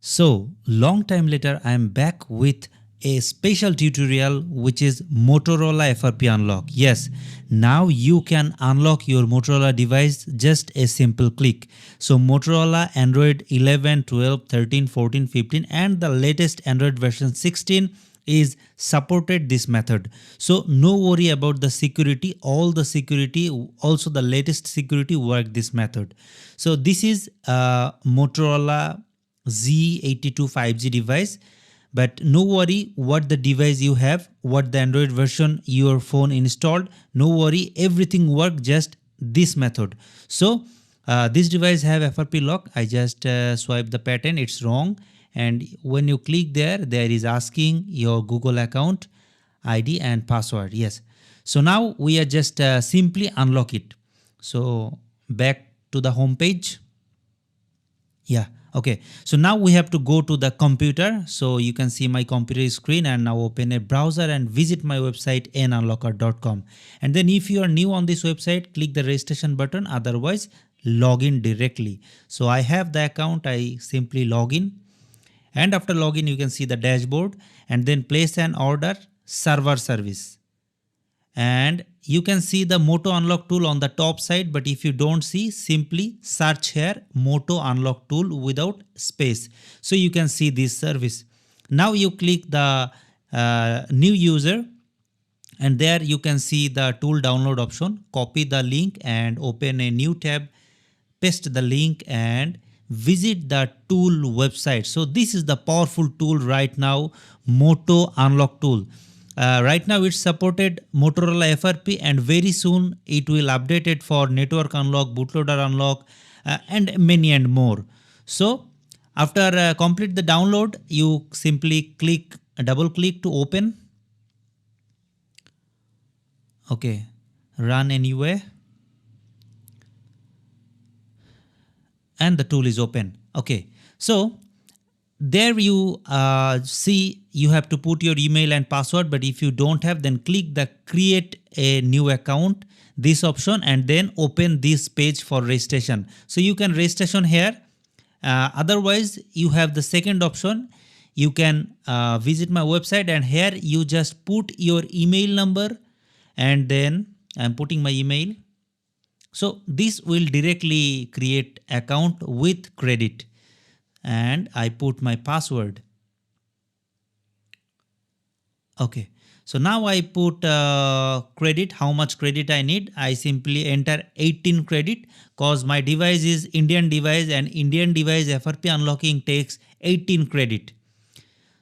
So, long time later, I am back with a special tutorial which is Motorola FRP unlock. Yes, now you can unlock your Motorola device just a simple click. So Motorola Android 11, 12, 13, 14, 15 and the latest Android version 16 is supported this method. So no worry about the security, all the security, also the latest security work this method. So this is Motorola Z82 5G device, but no worry what the device you have, what the Android version your phone installed, no worry, everything work just this method. So this device have FRP lock. I just swipe the pattern, it's wrong, and when you click there is asking your Google account ID and password. Yes, so now we are just simply unlock it. So back to the home page. Yeah, okay, so now we have to go to the computer. So you can see my computer screen, and now open a browser and visit my website nunlocker.com. And then if you are new on this website, click the registration button, otherwise log in directly. So I have the account, I simply log in, and after login you can see the dashboard, and then place an order, server service, and you can see the Moto unlock tool on the top side, but if you don't see, simply search here Moto unlock tool without space, so you can see this service. Now you click the new user, and there you can see the tool download option. Copy the link and open a new tab, paste the link and visit the tool website. So this is the powerful tool right now, Moto unlock tool. Right now it's supported Motorola FRP, and very soon it will update it for network unlock, bootloader unlock, and many and more. So after complete the download, you simply click, double click to open. Okay, run anyway, and the tool is open. Okay, so there you see you have to put your email and password, but if you don't have, then click the create a new account, this option, and then open this page for registration. So you can registration here. Otherwise you have the second option, you can visit my website, and here you just put your email number, and then I'm putting my email. So this will directly create account with credit, and I put my password. Okay, so now I put credit, how much credit I need. I simply enter 18 credit, cause my device is Indian device, and Indian device FRP unlocking takes 18 credit.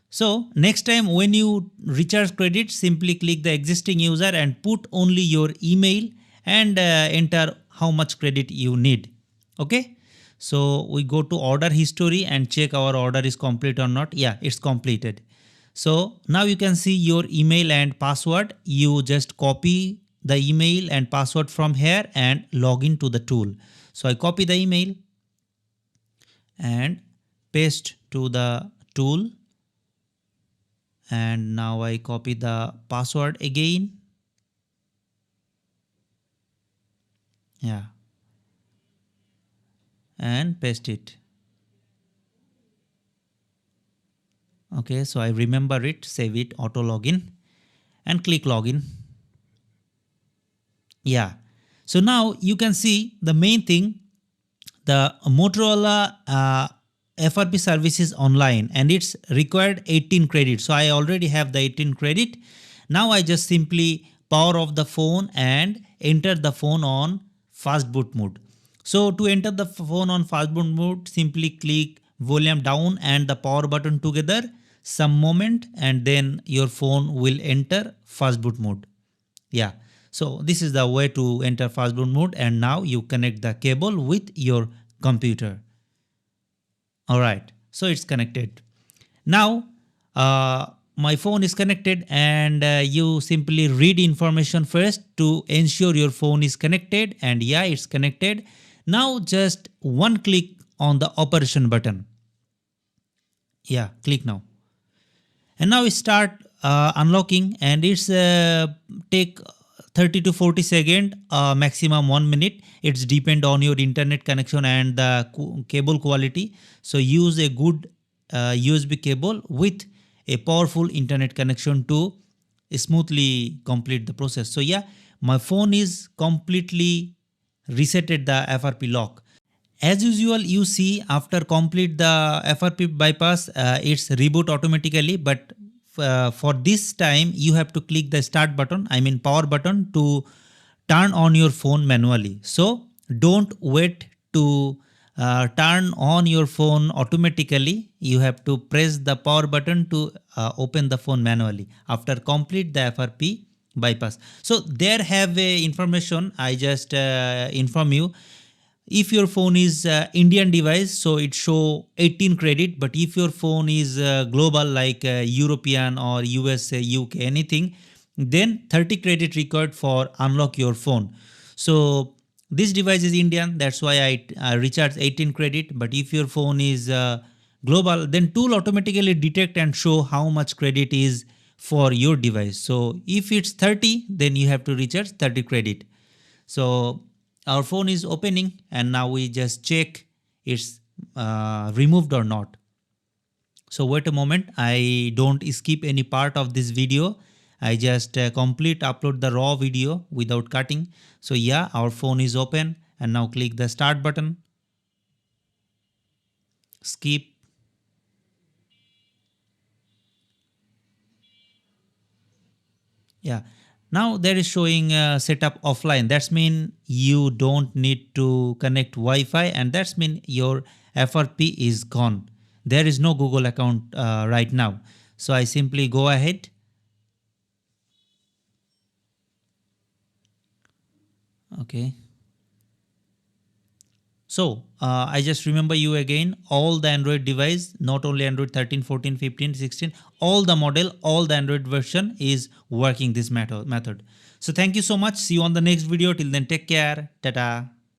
So next time when you recharge credit, simply click the existing user and put only your email, and enter how much credit you need. Okay, so we go to order history and check our order is complete or not. Yeah, it's completed. So now you can see your email and password. You just copy the email and password from here and log into the tool. So I copy the email and paste to the tool, and now I copy the password again. Yeah, and paste it. Okay, so I remember it, save it, auto login, and click login. Yeah, so now you can see the main thing, the Motorola FRP service is online, and it's required 18 credit. So I already have the 18 credit. Now I just simply power off the phone and enter the phone on fast boot mode. So to enter the phone on fast boot mode, simply click volume down and the power button together some moment, and then your phone will enter fast boot mode. Yeah, so this is the way to enter fast boot mode, and now you connect the cable with your computer. Alright, so it's connected. Now my phone is connected, and you simply read information first to ensure your phone is connected, and yeah, it's connected. Now just one click on the operation button. Yeah, click now. And now we start unlocking, and it's take 30 to 40 seconds, maximum 1 minute. It's depend on your internet connection and the cable quality. So use a good USB cable with a powerful internet connection to smoothly complete the process. So yeah, my phone is completely resetted the FRP lock. As usual, you see after complete the FRP bypass, it's reboot automatically. But for this time, you have to click the start button, I mean power button, to turn on your phone manually. So don't wait to turn on your phone automatically. You have to press the power button to open the phone manually after complete the FRP bypass. So there have a information I just inform you. If your phone is Indian device, so it show 18 credit, but if your phone is global like European or USA, UK, anything, then 30 credit required for unlock your phone. So this device is Indian, that's why I recharge 18 credit. But if your phone is global, then tool automatically detect and show how much credit is for your device. So if it's 30, then you have to recharge 30 credit. So our phone is opening, and now we just check it's removed or not. So wait a moment, I don't skip any part of this video. I just complete upload the raw video without cutting. So yeah, our phone is open, and now click the start button, skip. Yeah, now there is showing setup offline. That's mean you don't need to connect Wi-Fi, and that's mean your FRP is gone. There is no Google account right now. So I simply go ahead. Okay. So I just remember you again, all the Android device, not only Android 13, 14, 15, 16, all the model, all the Android version is working this method. So thank you so much. See you on the next video. Till then, take care. Tata.